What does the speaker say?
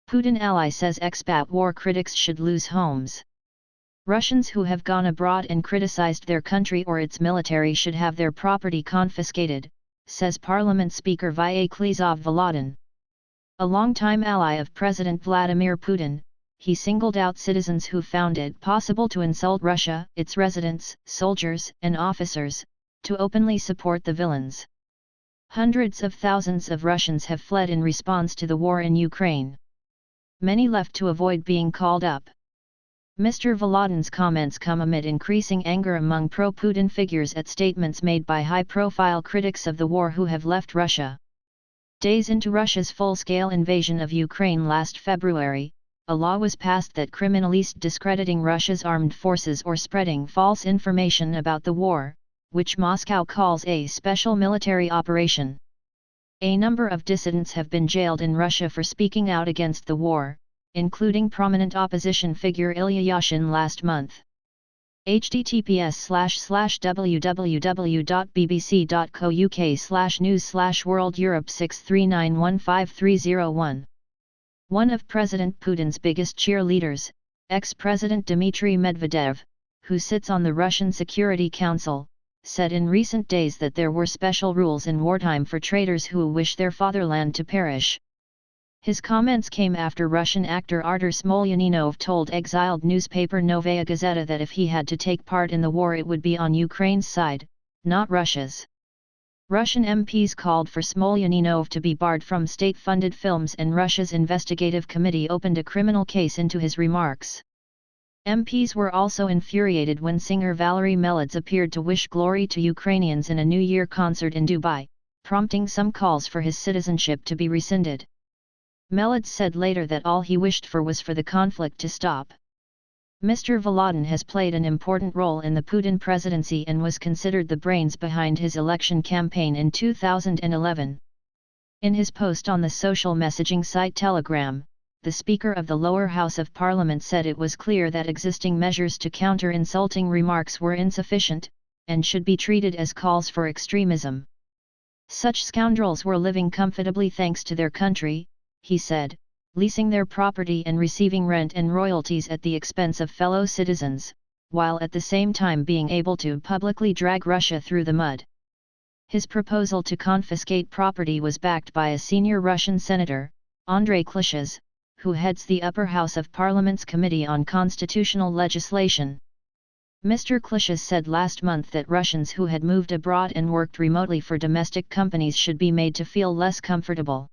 Putin ally says expat war critics should lose homes. Russians who have gone abroad and criticized their country or its military should have their property confiscated, says Parliament Speaker Vyacheslav Volodin. A longtime ally of President Vladimir Putin, he singled out citizens who found it possible to insult Russia, its residents, soldiers, and officers, to openly support the villains. Hundreds of thousands of Russians have fled in response to the war in Ukraine. Many left to avoid being called up. Mr. Volodin's comments come amid increasing anger among pro-Putin figures at statements made by high-profile critics of the war who have left Russia. Days into Russia's full-scale invasion of Ukraine last February, a law was passed that criminalized discrediting Russia's armed forces or spreading false information about the war, which Moscow calls a special military operation. A number of dissidents have been jailed in Russia for speaking out against the war, including prominent opposition figure Ilya Yashin last month. https://www.bbc.co.uk/news/world-europe 639153001. One of President Putin's biggest cheerleaders, ex-President Dmitry Medvedev, who sits on the Russian Security Council, said in recent days that there were special rules in wartime for traitors who wish their fatherland to perish. His comments came after Russian actor Artur Smolyaninov told exiled newspaper Novaya Gazeta that if he had to take part in the war it would be on Ukraine's side, not Russia's. Russian MPs called for Smolyaninov to be barred from state-funded films, and Russia's investigative committee opened a criminal case into his remarks. MPs were also infuriated when singer Valery Melets appeared to wish glory to Ukrainians in a New Year concert in Dubai, prompting some calls for his citizenship to be rescinded. Melets said later that all he wished for was for the conflict to stop. Mr. Volodin has played an important role in the Putin presidency and was considered the brains behind his election campaign in 2011. In his post on the social messaging site Telegram, the Speaker of the lower house of Parliament said it was clear that existing measures to counter insulting remarks were insufficient, and should be treated as calls for extremism. Such scoundrels were living comfortably thanks to their country, he said, leasing their property and receiving rent and royalties at the expense of fellow citizens, while at the same time being able to publicly drag Russia through the mud. His proposal to confiscate property was backed by a senior Russian senator, Andrei Klishas, who heads the upper house of Parliament's Committee on Constitutional Legislation. Mr. Klishas said last month that Russians who had moved abroad and worked remotely for domestic companies should be made to feel less comfortable.